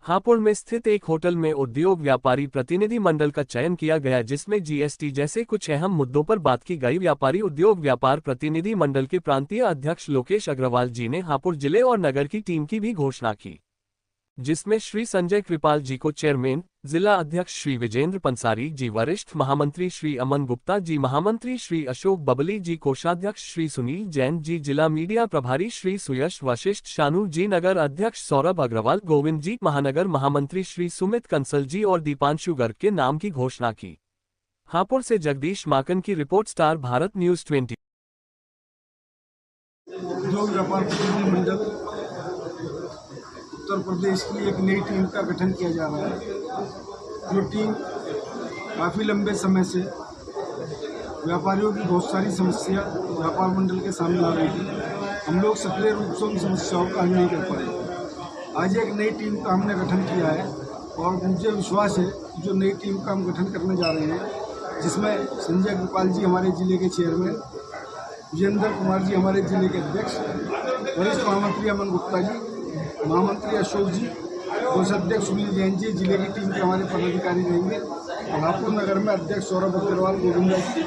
हापुड़ में स्थित एक होटल में उद्योग व्यापारी प्रतिनिधि मंडल का चयन किया गया, जिसमें जीएसटी जैसे कुछ अहम मुद्दों पर बात की गई। व्यापारी उद्योग व्यापार प्रतिनिधि मंडल के प्रांतीय अध्यक्ष लोकेश अग्रवाल जी ने हापुड़ जिले और नगर की टीम की भी घोषणा की, जिसमें श्री संजय कृपाल जी को चेयरमैन, जिला अध्यक्ष श्री विजेंद्र पंसारी जी, वरिष्ठ महामंत्री श्री अमन गुप्ता जी, महामंत्री श्री अशोक बबली जी, कोषाध्यक्ष श्री सुनील जैन जी, जिला मीडिया प्रभारी श्री सुयश वशिष्ठ शानू जी, नगर अध्यक्ष सौरभ अग्रवाल, गोविंद जी, महानगर महामंत्री श्री सुमित कंसल जी और दीपांशु गर्ग के नाम की घोषणा की। हापुड़ से जगदीश माकन की रिपोर्ट, स्टार भारत न्यूज 20। उद्योग व्यापार प्रतिनिधि मंडल उत्तर प्रदेश की एक नई टीम का गठन किया जा रहा है। जो टीम काफ़ी लंबे समय से व्यापारियों की बहुत सारी समस्या व्यापार मंडल के सामने आ रही थी। हम लोग सक्रिय रूप से उन समस्याओं का हल नहीं कर पाए। आज एक नई टीम का हमने गठन किया है और मुझे विश्वास है कि जो नई टीम का हम गठन करने जा रहे हैं, जिसमें संजय कृपाल जी हमारे जिले के चेयरमैन, विजेंद्र कुमार जी हमारे जिले के अध्यक्ष, वरिष्ठ महामंत्री अमन गुप्ता जी, महामंत्री अशोक जी, कोषाध्यक्ष सुनील जैन जी, जिले की टीम के हमारे पदाधिकारी रहेंगे। हापुड़ नगर में अध्यक्ष सौरभ अग्रवाल, गोविंद जी,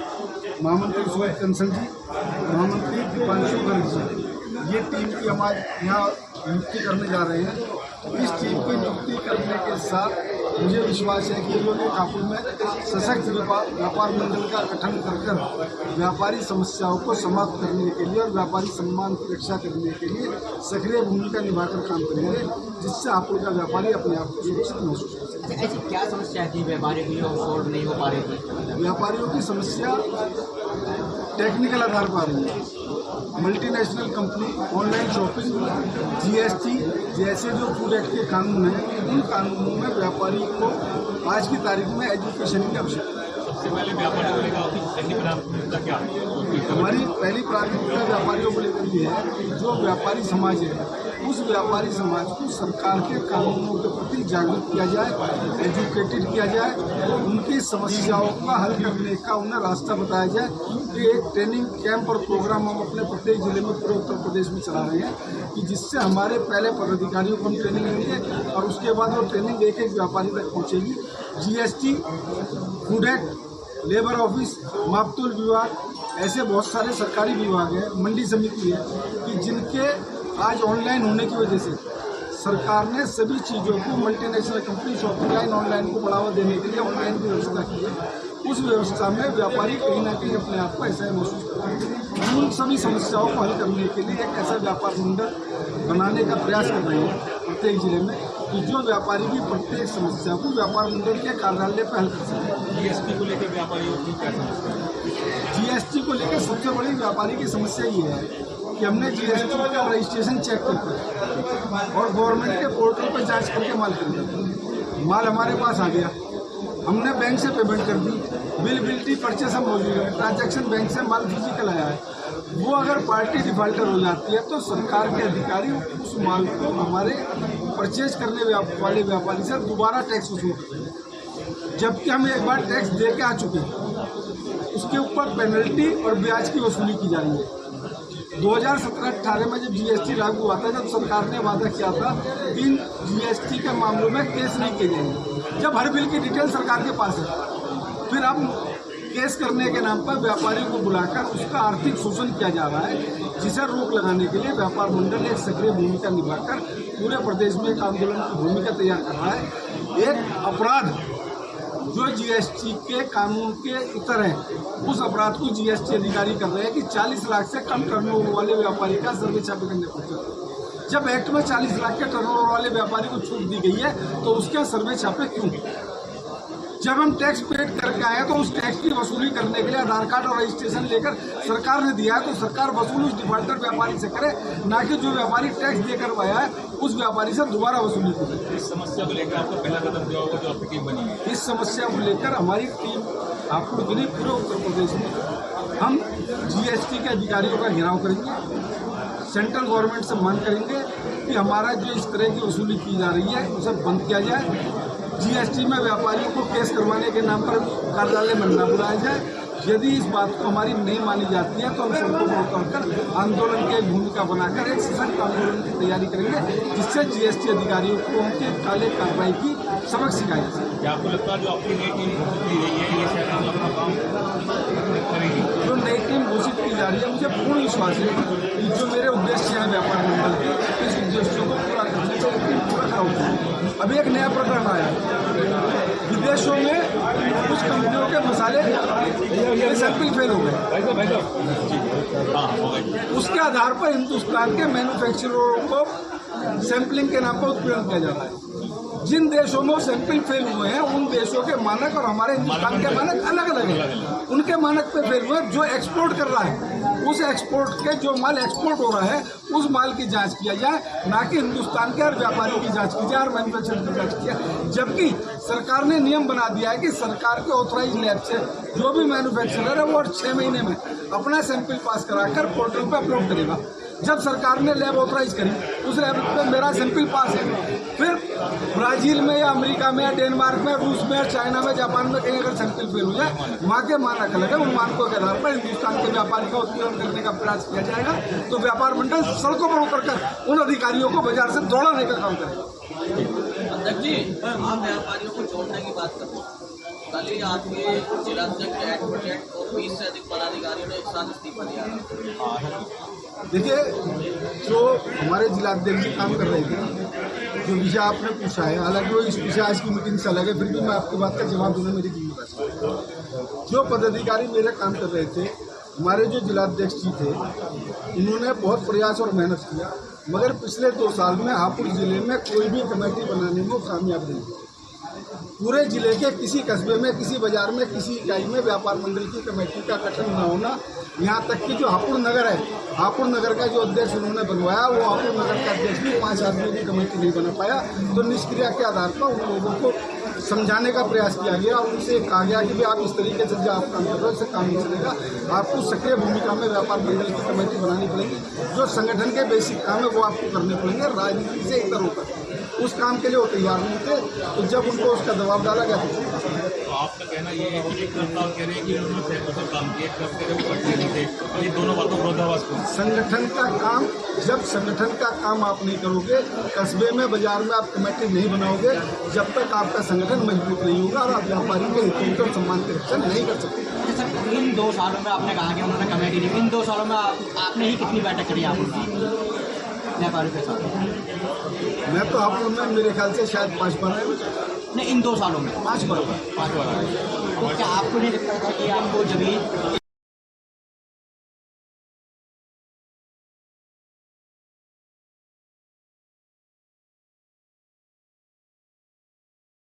महामंत्री सुमित कंसल जी, महामंत्री दीपांशु गर्ग जी, ये टीम की हम आज यहाँ नियुक्ति करने जा रहे हैं। इस टीम की नियुक्ति करने के साथ मुझे विश्वास है कि लोग हापुड़ में सशक्त व्यापार मंडल का गठन कर व्यापारी समस्याओं को समाप्त करने के लिए और व्यापारी सम्मान की रक्षा करने के लिए सक्रिय भूमिका निभाकर काम करेंगे, जिससे हापुड़ का व्यापारी अपने आप को सुरक्षित महसूस कर सके। ऐसी क्या समस्या थी व्यापारी की और सॉल्व नहीं हो पा रही थी? व्यापारियों की समस्या टेक्निकल आधार पर आ रही है। Multinational company, online shopping, GST जैसे जो फूड एक्ट के कानून हैं, उन कानूनों में व्यापारी को आज की तारीख में एजुकेशन की आवश्यकता है। सबसे पहले व्यापारियों को लेकर पहली प्राथमिकता क्या है? हमारी पहली प्राथमिकता व्यापारियों को लेकर ये है कि जो व्यापारी समाज है, उस व्यापारी समाज को सरकार के कानूनों के प्रति जागरूक किया जाए, एजुकेटेड किया जाए, उनकी समस्याओं का हल करने का उन्हें रास्ता बताया जाए। कि एक ट्रेनिंग कैंप और प्रोग्राम हम अपने प्रत्येक जिले में पूरे उत्तर प्रदेश में चला रहे हैं कि जिससे हमारे पहले पदाधिकारियों को हम ट्रेनिंग देंगे और उसके बाद वो ट्रेनिंग एक एक व्यापारी तक पहुँचेगी। GST, food act, labour office, मापतोल विभाग, ऐसे बहुत सारे सरकारी विभाग हैं, मंडी समिति है कि जिनके आज ऑनलाइन होने की वजह से सरकार ने सभी चीज़ों को multinational company shopping line online को बढ़ावा देने के लिए ऑनलाइन की व्यवस्था की है। उस व्यवस्था में व्यापारी कहीं ना कहीं अपने आप को ऐसा महसूस करते हैं। उन सभी समस्याओं को हल करने के लिए एक ऐसा व्यापार मंडल बनाने का प्रयास कर रहे हैं प्रत्येक जिले में कि जो व्यापारी की प्रत्येक समस्या को व्यापार मंडल के कार्यालय पर हल कर सकें। जीएसटी को लेकर व्यापारियों की क्या समस्या है? जीएसटी को लेकर सबसे बड़ी व्यापारी की समस्या ये है कि हमने जीएसटी का रजिस्ट्रेशन चेक किया और गवर्नमेंट के पोर्टल पर जांच करके माल खरीदा। माल हमारे पास आ गया, हमने बैंक से पेमेंट कर दी, बिलबिलिटी परचेस हम मौजूद है, ट्रांजैक्शन बैंक से माल फिजिकल आया है। वो अगर पार्टी डिफाल्टर हो जाती है तो सरकार के अधिकारी उस माल को हमारे परचेज करने वाले व्यापारी से दोबारा टैक्स वसूल करते हैं, जबकि हम एक बार टैक्स दे के आ चुके हैं। उसके ऊपर पेनल्टी और ब्याज की वसूली की जा रही है। 2017-18 में जब जीएसटी लागू हुआ था, जब सरकार ने वादा किया था इन जीएसटी के मामलों में केस नहीं किए जाएंगे, जब हर बिल की डिटेल सरकार के पास है, फिर अब केस करने के नाम पर व्यापारी को बुलाकर उसका आर्थिक शोषण किया जा रहा है, जिसे रोक लगाने के लिए व्यापार मंडल एक सक्रिय भूमिका निभाकर पूरे प्रदेश में एक आंदोलन की भूमिका तैयार कर रहा है। एक अपराध जो जीएसटी के कानून के इतर है, उस अपराध को जीएसटी अधिकारी कर रहे हैं कि 40 लाख से कम टर्नओवर वाले व्यापारी का सर्वे छापे करने पड़ते हैं। जब एक्ट में 40 लाख के टर्नओवर वाले व्यापारी को छूट दी गई है तो उसके सर्वे छापे क्यों? जब हम टैक्स पेड करके आए तो उस टैक्स की वसूली करने के लिए आधार कार्ड और रजिस्ट्रेशन लेकर सरकार ने दिया है, तो सरकार वसूल उस डिफाल्टर व्यापारी से करे, ना कि जो व्यापारी टैक्स देकर आया है उस व्यापारी से दोबारा वसूली करे। इस समस्या को लेकर आपको पहला कदम दिया होगा जो आपकी टीम बनी है। इस समस्या को लेकर हमारी टीम हापुड़ जिले पूरे उत्तर प्रदेश में हम जीएसटी के अधिकारियों का घेराव करेंगे, सेंट्रल गवर्नमेंट से मांग करेंगे कि हमारा जो इस तरह की वसूली की जा रही है उसे बंद किया जाए। जीएसटी में व्यापारियों को केस करवाने के नाम पर कार्यालय में न बुलाया जाए। यदि इस बात को हमारी नहीं मानी जाती है तो हम सबको पकड़कर आंदोलन की एक भूमिका बनाकर एक सशक्त आंदोलन की तैयारी करेंगे, जिससे जीएसटी अधिकारियों को उनके काले कार्रवाई की सबक सिखाई जाए। क्या आपको लगता है जो आपकी नई टीम घोषित की गई है ये शायद अपना काम करेगी? जो नई टीम घोषित की जा रही है, मुझे पूर्ण विश्वास है कि जो मेरे उद्देश्य हैं व्यापार मंडल के, इस उद्देश्यों को पूरा करने से पूरा कराऊंगा। अभी एक नया प्रकरण आया है, विदेशों में कुछ कंपनियों के मसाले सैंपल फेल हो गए, उसके आधार पर हिंदुस्तान के मैन्युफैक्चररों को सैंपलिंग के नाम पर उत्पीड़न किया जाता है। जिन देशों में सैंपल फेल हुए हैं उन देशों के मानक और हमारे हिंदुस्तान के मानक अलग अलग हैं। उनके मानक पे फेल हुए, जो एक्सपोर्ट कर रहा है उस एक्सपोर्ट के जो माल एक्सपोर्ट हो रहा है उस माल की जांच किया जाए, ना कि हिंदुस्तान के हर व्यापारी की जांच की जाए और मैन्युफैक्चरर की जांच की जाए। जबकि सरकार ने नियम बना दिया है कि सरकार के ऑथराइज लैब से जो भी मैन्युफैक्चरर है वो 6 महीने में अपना सैंपल पास कराकर पोर्टल पर अपलोड करेगा। जब सरकार ने लैब ऑथराइज करी, उस लैब पे मेरा सैंपल पास है, फिर ब्राजील में या अमेरिका में या डेनमार्क में, रूस में, चाइना में, जापान में कहीं अगर सैंपल फेल हो जाए, वहाँ के मानक अलग है, उन मानकों के आधार पर हिंदुस्तान के व्यापारी का उत्पीड़न करने का प्रयास किया जाएगा। तो व्यापार मंडल सड़कों पर उतरकर उन अधिकारियों को बाजार से दौड़ाने का काम करेगा। अध्यक्ष जी, आम व्यापारियों को जोड़ने की बात करते हैं। कल ही आपके जिलाध्यक्ष, एडवोकेट और 20 से अधिक पदाधिकारियों ने एक साथ इस्तीफा दिया। देखिए, जो हमारे जिलाध्यक्ष जी काम कर रहे थे, जो विषय आपने पूछा है, हालांकि वो इस विषय आज की मीटिंग से अलग है, फिर भी मैं आपकी बात का जवाब देना मेरी जिम्मेदारी। जो पदाधिकारी मेरे काम कर रहे थे, हमारे जो जिलाध्यक्ष जी थे, उन्होंने बहुत प्रयास और मेहनत किया, मगर पिछले 2 साल में हापुड़ जिले में कोई भी कमेटी बनाने में कामयाब नहीं हुई। पूरे जिले के किसी कस्बे में, किसी बाजार में, किसी इकाई में व्यापार मंडल की कमेटी का गठन न होना, यहाँ तक कि जो हापुड़ नगर है, हापुड़ नगर का जो अध्यक्ष उन्होंने बनवाया, वो हापुड़ नगर का अध्यक्ष भी 5 आदमी की कमेटी नहीं बना पाया। तो निष्क्रिया के आधार पर उन लोगों को समझाने का प्रयास किया गया, उनसे कहा गया कि भाई आप इस तरीके से जो आप काम कर रहे हो इससे काम नहीं चलेगा, आपको सक्रिय भूमिका में व्यापार मंडल की कमेटी बनानी पड़ेगी, जो संगठन के बेसिक काम है वो आपको करने पड़ेंगे, राजनीति से इतर होकर। उस काम के लिए वो तैयार नहीं थे, तो जब उनको उसका दबाव डाला गया तो आपका कहना ये है कि एक प्रस्ताव कह रहे हैं कि उन्होंने सहमति से काम किया, जब कह रहे वो करते नहीं थे, और ये दोनों बातों विरोधाभास को संगठन का काम, जब संगठन का काम आप नहीं करोगे, कस्बे में, बाजार में आप कमेटी नहीं बनाओगे, जब तक आपका संगठन मजबूत नहीं होगा और आप व्यापारी के हितों और सम्मान की रक्षा नहीं कर सकते। सर, इन 2 सालों में आपने कहा कि उन्होंने कमेटी नहीं, इन 2 सालों में आपने ही कितनी बैठक करी आप व्यापारी के साथ? मैं तो हापुड़ में मेरे ख्याल से शायद 5 बार नहीं, इन 2 सालों में 5 बार। तो क्या आपको नहीं लगता था कि आपको जब